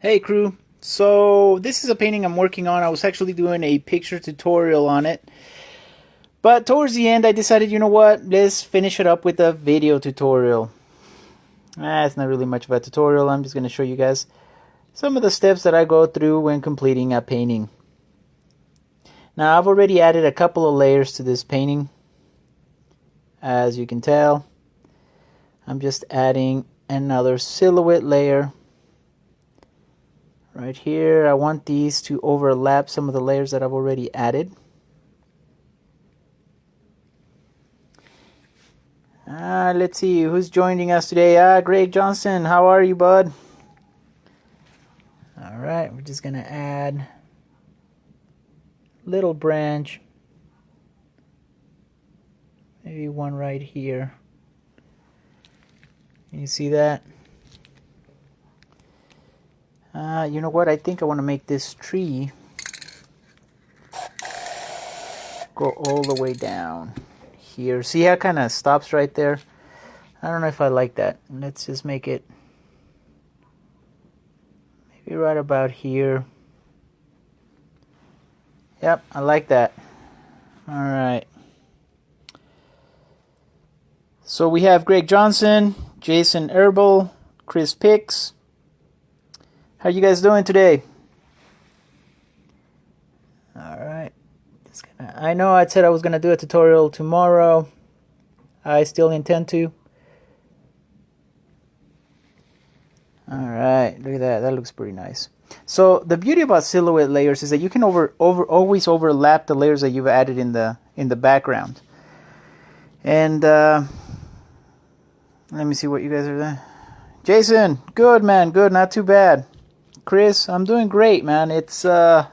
Hey crew, so this is a painting I'm working on. I was actually doing a picture tutorial on it, but towards the end I decided, you know what, let's finish it up with a video tutorial. It's not really much of a tutorial. I'm just going to show you guys some of the steps that I go through when completing a painting. Now I've already added a couple of layers to this painting. As you can tell, I'm just adding another silhouette layer right here. I want these to overlap some of the layers that I've already added. Let's see who's joining us today. Greg Johnson, how are you, bud? Alright, we're just gonna add little branch, maybe one right here. Can you see that? You know what, I think I want to make this tree go all the way down here. See how it kind of stops right there? I don't know if I like that. Let's just make it maybe right about here. Yep, I like that. Alright. So we have Greg Johnson, Jason Herbal, Chris Pix. How you guys doing today? Alright. I know I said I was going to do a tutorial tomorrow. I still intend to. Alright, look at that. That looks pretty nice. So the beauty about silhouette layers is that you can always overlap the layers that you've added in the background. And let me see what you guys are doing. Jason, good man, good, not too bad. Chris, I'm doing great, man. It's a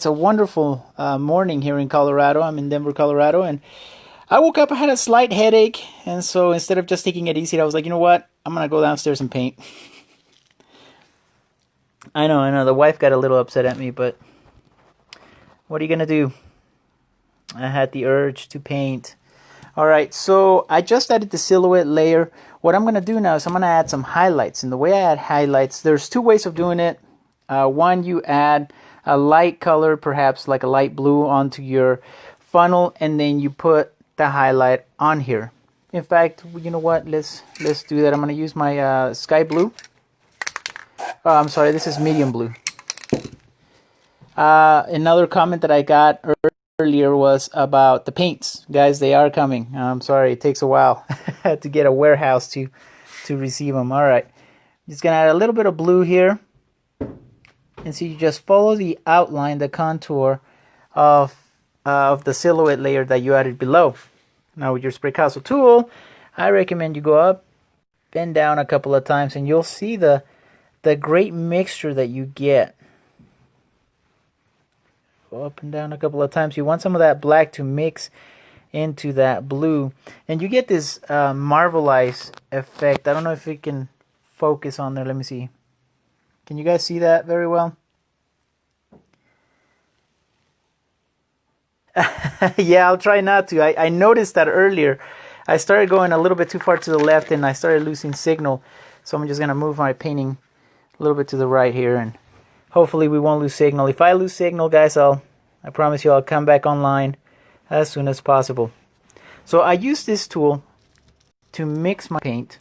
wonderful morning here in Colorado. I'm in Denver, Colorado, and I woke up, I had a slight headache, and so instead of just taking it easy, I was like, you know what? I'm gonna go downstairs and paint. I know, the wife got a little upset at me, but what are you gonna do? I had the urge to paint. Alright, so I just added the silhouette layer. What I'm going to do now is I'm going to add some highlights. And the way I add highlights, there's two ways of doing it. One, you add a light color, perhaps like a light blue, onto your funnel, and then you put the highlight on here. In fact, you know what? Let's do that. I'm going to use my sky blue. Oh, I'm sorry, this is medium blue. Another comment that I got earlier was about the paints. Guys, they are coming. I'm sorry, it takes a while to get a warehouse to receive them. Alright, just gonna add a little bit of blue here, and so you just follow the outline, the contour of the silhouette layer that you added below. Now with your Spraycasso tool, I recommend you go up, bend down a couple of times, and you'll see the great mixture that you get. Go up and down a couple of times. You want some of that black to mix into that blue, and you get this marbleized effect. I don't know if it can focus on there. Let me see. Can you guys see that very well? Yeah, I'll try not to. I noticed that earlier. I started going a little bit too far to the left, and I started losing signal. So I'm just going to move my painting a little bit to the right here, and hopefully we won't lose signal. If I lose signal, guys, I promise you I'll come back online as soon as possible. So I use this tool to mix my paint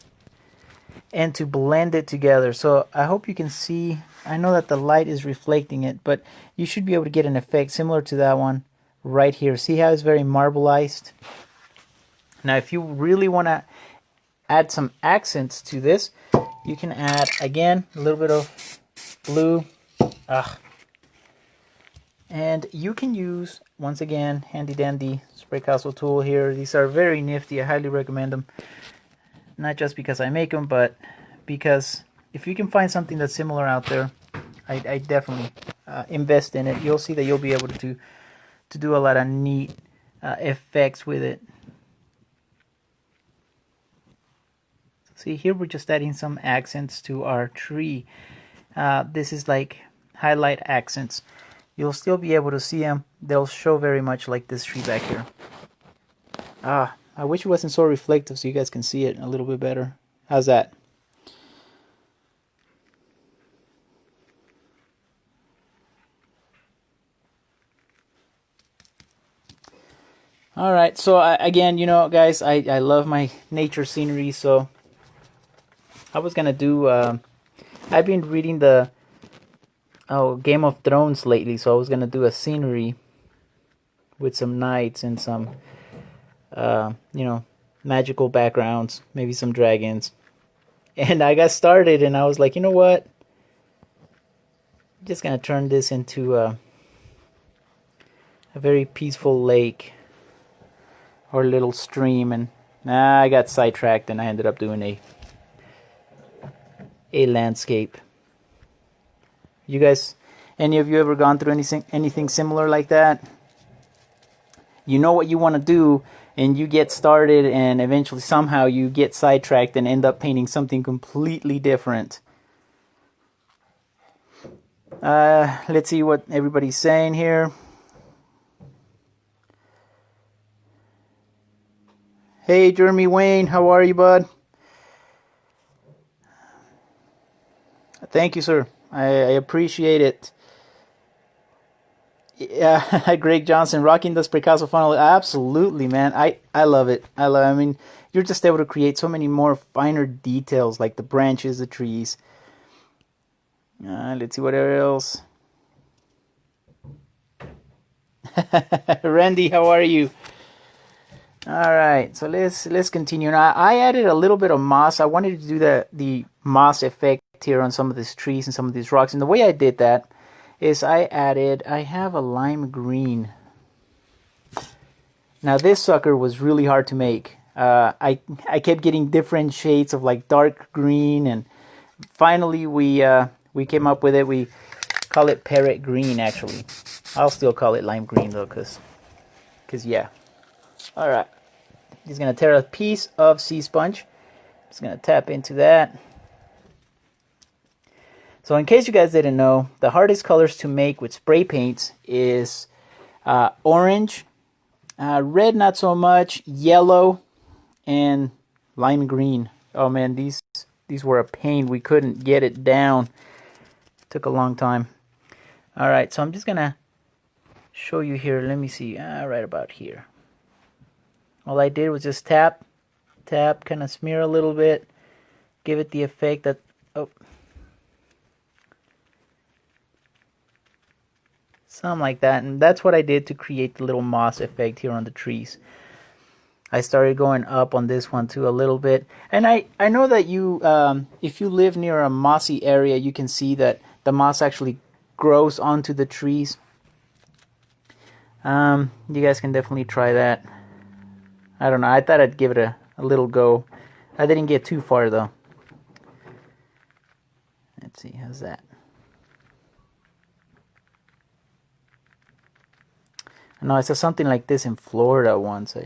and to blend it together. So I hope you can see. I know that the light is reflecting it, but you should be able to get an effect similar to that one right here. See how it's very marbleized? Now if you really want to add some accents to this, you can add, again, a little bit of blue. And you can use, once again, handy dandy Spraycasso tool here. These are very nifty. I highly recommend them. Not just because I make them, but because if you can find something that's similar out there, I definitely invest in it. You'll see that you'll be able to do a lot of neat effects with it. See, here we're just adding some accents to our tree. This is like highlight accents. You'll still be able to see them. They'll show very much like this tree back here. I wish it wasn't so reflective so you guys can see it a little bit better. How's that? All right, so again, you know, guys, I love my nature scenery, so I was gonna do. I've been reading the Game of Thrones lately, so I was gonna do a scenery with some knights and some, you know, magical backgrounds, maybe some dragons. And I got started, and I was like, you know what? I'm just gonna turn this into a very peaceful lake or little stream, and I got sidetracked, and I ended up doing a landscape. You guys, any of you ever gone through anything similar like that? You know what you want to do, and you get started, and eventually somehow you get sidetracked and end up painting something completely different. Let's see what everybody's saying here. Hey, Jeremy Wayne, how are you, bud? Thank you, sir. I appreciate it. Yeah, Greg Johnson, rocking the Spraycasso funnel. Absolutely, man. I love it. I mean, you're just able to create so many more finer details, like the branches, the trees. Let's see what else. Randy, how are you? All right, so let's continue. Now, I added a little bit of moss. I wanted to do the moss effect here on some of these trees and some of these rocks. And the way I did that is I have a lime green. Now this sucker was really hard to make. I kept getting different shades of like dark green, and finally we came up with it. We call it parrot green, actually. I'll still call it lime green though, cause yeah. All right, just gonna tear a piece of sea sponge. Just gonna tap into that. So in case you guys didn't know, the hardest colors to make with spray paints is orange, red not so much, yellow, and lime green. Oh man, these were a pain. We couldn't get it down. It took a long time. All right, so I'm just gonna show you here. Let me see, right about here. All I did was just tap, kind of smear a little bit, give it the effect that, oh, something like that. And that's what I did to create the little moss effect here on the trees. I started going up on this one too a little bit. And I know that you, if you live near a mossy area, you can see that the moss actually grows onto the trees. You guys can definitely try that. I don't know, I thought I'd give it a little go. I didn't get too far though. Let's see, how's that? I know I saw something like this in Florida once.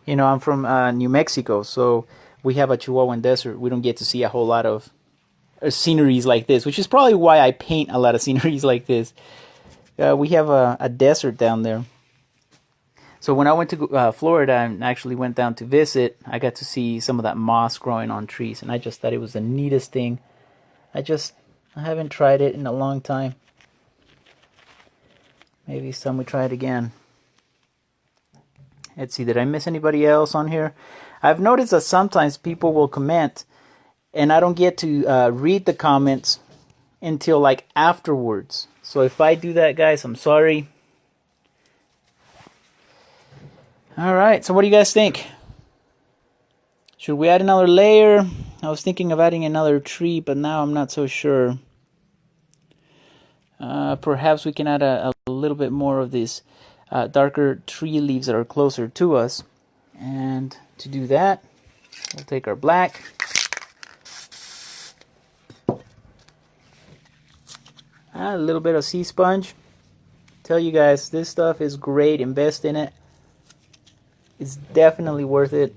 You know, I'm from New Mexico, so we have a Chihuahuan desert. We don't get to see a whole lot of sceneries like this, which is probably why I paint a lot of sceneries like this. We have a desert down there. So when I went to Florida and actually went down to visit, I got to see some of that moss growing on trees, and I just thought it was the neatest thing. I haven't tried it in a long time. Maybe it's time we try it again. Let's see, did I miss anybody else on here? I've noticed that sometimes people will comment, and I don't get to read the comments until like afterwards. So if I do that, guys, I'm sorry. All right, so what do you guys think? Should we add another layer? I was thinking of adding another tree, but now I'm not so sure. Perhaps we can add a little bit more of these darker tree leaves that are closer to us. And to do that, we'll take our black. Add a little bit of sea sponge. Tell you guys, this stuff is great. Invest in it. It's definitely worth it.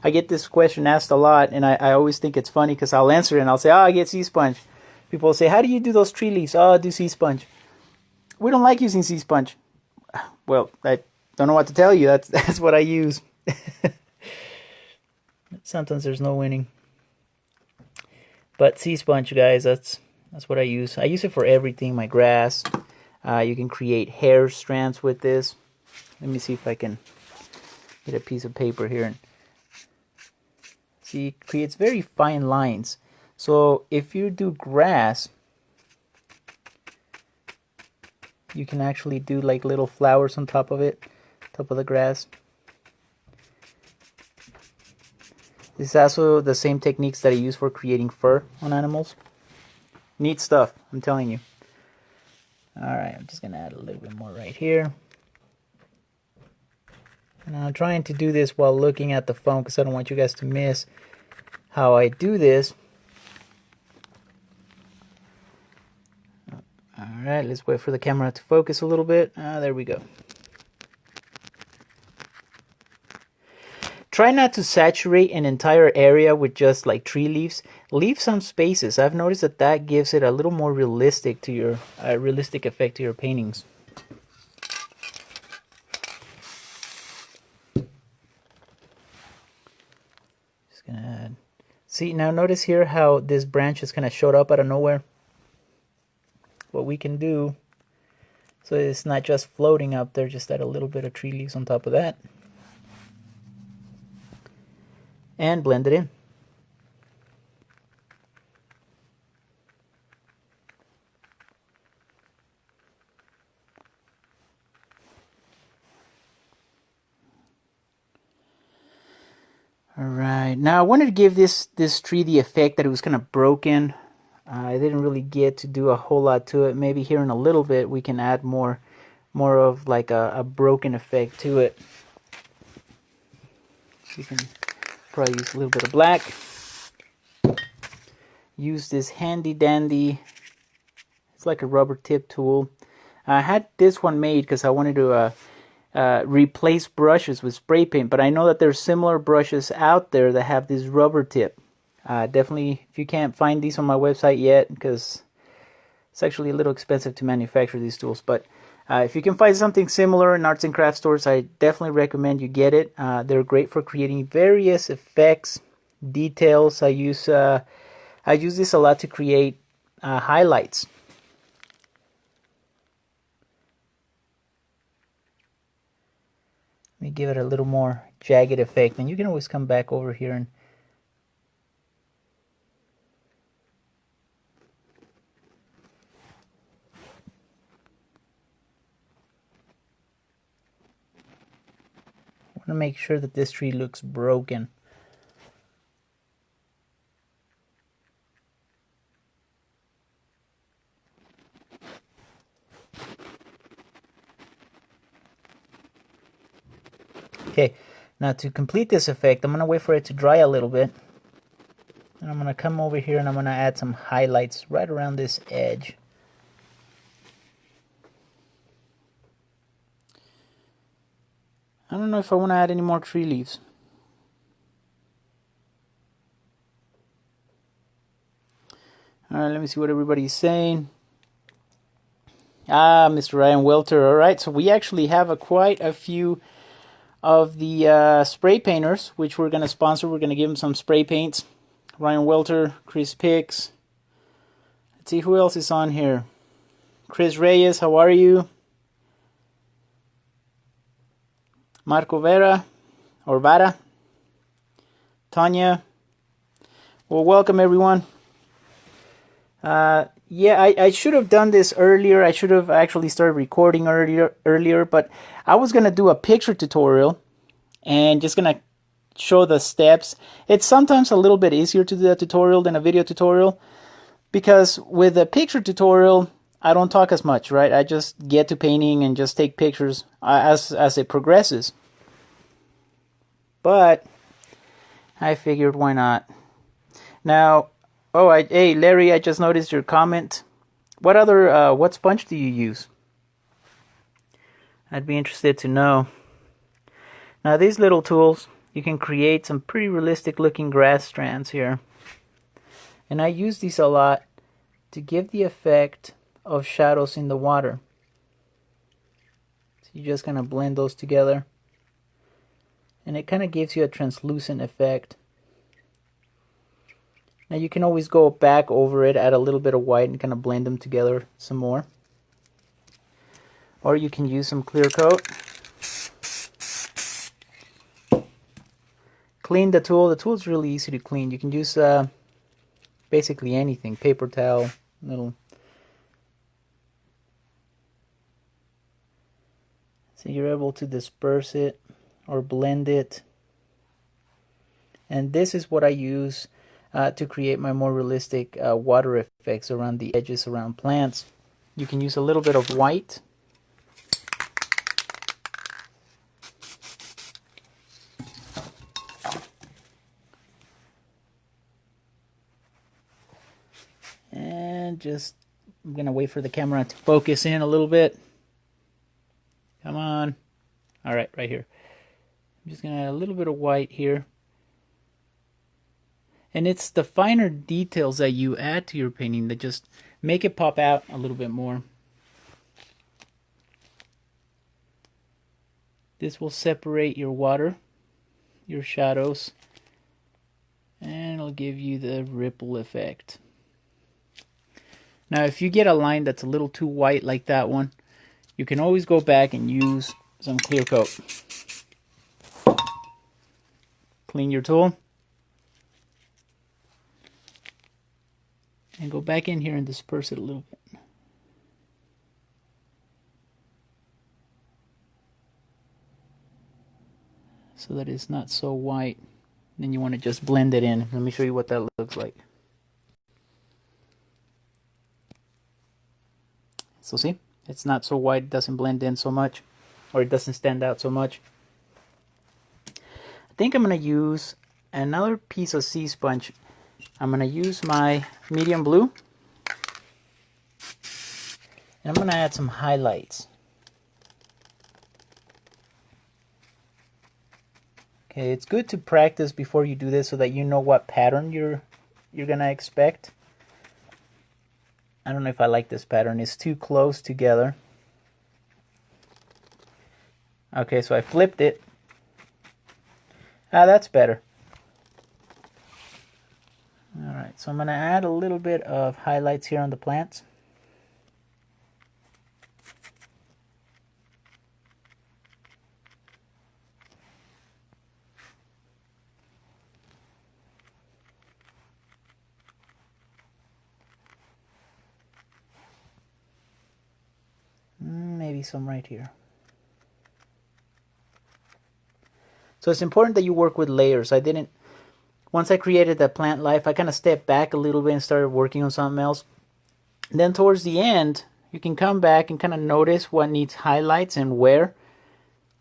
I get this question asked a lot, and I always think it's funny because I'll answer it and I'll say, oh, I get sea sponge. People will say, how do you do those tree leaves? Oh, I do sea sponge. We don't like using sea sponge. Well, I don't know what to tell you. That's what I use. Sometimes there's no winning. But sea sponge, guys, that's what I use. I use it for everything. My grass. You can create hair strands with this. Let me see if I can get a piece of paper here and see, it creates very fine lines. So if you do grass, you can actually do like little flowers on top of it, top of the grass. This is also the same techniques that I use for creating fur on animals. Neat stuff, I'm telling you. Alright, I'm just going to add a little bit more right here. And I'm trying to do this while looking at the phone because I don't want you guys to miss how I do this. Alright, let's wait for the camera to focus a little bit. There we go. Try not to saturate an entire area with just like tree leaves. Leave some spaces. I've noticed that that gives it a little more realistic to your realistic effect to your paintings. Just gonna add. See, now notice here how this branch is kind of showed up out of nowhere. What we can do, so it's not just floating up there, just add a little bit of tree leaves on top of that. And blend it in. Alright, now I wanted to give this tree the effect that it was kind of broken. I didn't really get to do a whole lot to it. Maybe here in a little bit we can add more of like a broken effect to it. You can probably use a little bit of black. Use this handy dandy, it's like a rubber tip tool. I had this one made because I wanted to replace brushes with spray paint, but I know that there's similar brushes out there that have this rubber tip. Definitely, if you can't find these on my website yet, because it's actually a little expensive to manufacture these tools, but if you can find something similar in arts and crafts stores, I definitely recommend you get it. They're great for creating various effects, details. I use this a lot to create highlights. Let me give it a little more jagged effect, and you can always come back over here and I want to make sure that this tree looks broken. Okay, now to complete this effect, I'm going to wait for it to dry a little bit. And I'm going to come over here and I'm going to add some highlights right around this edge. I don't know if I want to add any more tree leaves. Alright, let me see what everybody's saying. Mr. Ryan Welter. Alright, so we actually have quite a few of the spray painters, which we're going to sponsor. We're going to give them some spray paints. Ryan Welter, Chris Picks. Let's see who else is on here. Chris Reyes, how are you? Marco Vera, or Vara. Tanya. Well, welcome everyone. Yeah, I should have done this earlier. I should have actually started recording earlier, but I was going to do a picture tutorial and just going to show the steps. It's sometimes a little bit easier to do a tutorial than a video tutorial, because with a picture tutorial, I don't talk as much, right? I just get to painting and just take pictures as it progresses. But I figured, why not? Now, hey Larry, I just noticed your comment. What sponge do you use? I'd be interested to know. Now these little tools, you can create some pretty realistic looking grass strands here. And I use these a lot to give the effect of shadows in the water. So you just kind of blend those together. And it kind of gives you a translucent effect. Now you can always go back over it, add a little bit of white and kind of blend them together some more. Or you can use some clear coat. clean the tool. The tool is really easy to clean. You can use basically anything, paper towel, little. So you're able to disperse it or blend it. And this is what I use to create my more realistic water effects around the edges around plants. You can use a little bit of white. And just, I'm going to wait for the camera to focus in a little bit. Come on. All right, right here. I'm just going to add a little bit of white here. And it's the finer details that you add to your painting that just make it pop out a little bit more. This will separate your water, your shadows, and it'll give you the ripple effect. Now, if you get a line that's a little too white like that one, you can always go back and use some clear coat. Clean your tool. And go back in here and disperse it a little bit. So that it's not so white. Then you want to just blend it in. Let me show you what that looks like. So see, it's not so white, it doesn't blend in so much, or it doesn't stand out so much. I think I'm going to use another piece of sea sponge. I'm going to use my medium blue, and I'm going to add some highlights. Okay, it's good to practice before you do this so that you know what pattern you're going to expect. I don't know if I like this pattern. It's too close together. Okay, so I flipped it. Ah, that's better. Alright, so I'm going to add a little bit of highlights here on the plants. Maybe some right here. So it's important that you work with layers. Once I created that plant life, I kind of stepped back a little bit and started working on something else. And then towards the end, you can come back and kind of notice what needs highlights and where.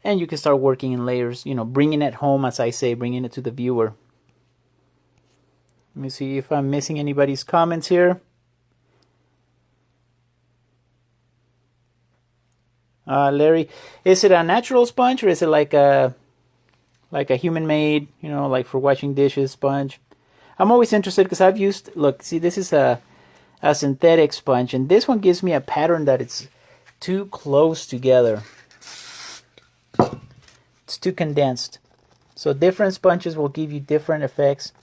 And you can start working in layers, you know, bringing it home, as I say, bringing it to the viewer. Let me see if I'm missing anybody's comments here. Larry, is it a natural sponge or is it like a human-made, you know, like for washing dishes sponge? I'm always interested because I've used, look, see, this is a synthetic sponge, and this one gives me a pattern that it's too close together. It's too condensed. So different sponges will give you different effects.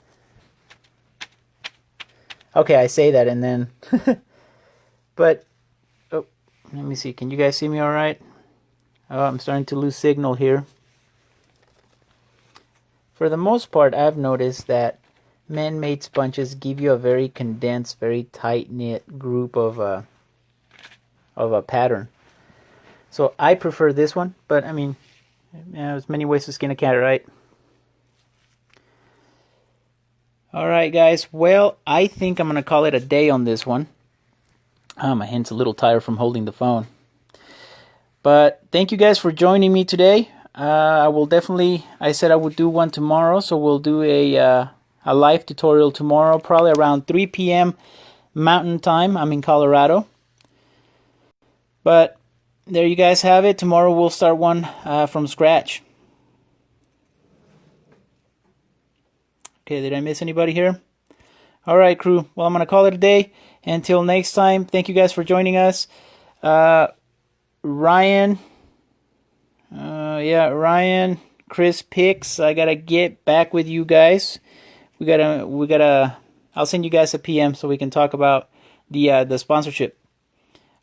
Okay, I say that and then, but, oh, let me see, can you guys see me all right? Oh, I'm starting to lose signal here. For the most part, I've noticed that man-made sponges give you a very condensed, very tight-knit group of a pattern. So I prefer this one, but I mean, there's many ways to skin a cat, right? Alright guys, well, I think I'm going to call it a day on this one. My hand's a little tired from holding the phone. But thank you guys for joining me today. I will definitely, I said I would do one tomorrow, so we'll do a live tutorial tomorrow, probably around 3 p.m. Mountain Time. I'm in Colorado. But there you guys have it. Tomorrow we'll start one from scratch. Okay, did I miss anybody here? Alright, crew. Well, I'm going to call it a day. Until next time, thank you guys for joining us. Ryan, Ryan, Chris Picks, I gotta get back with you guys. We gotta, I'll send you guys a PM so we can talk about the sponsorship.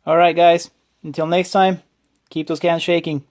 Alright guys, until next time, keep those cans shaking.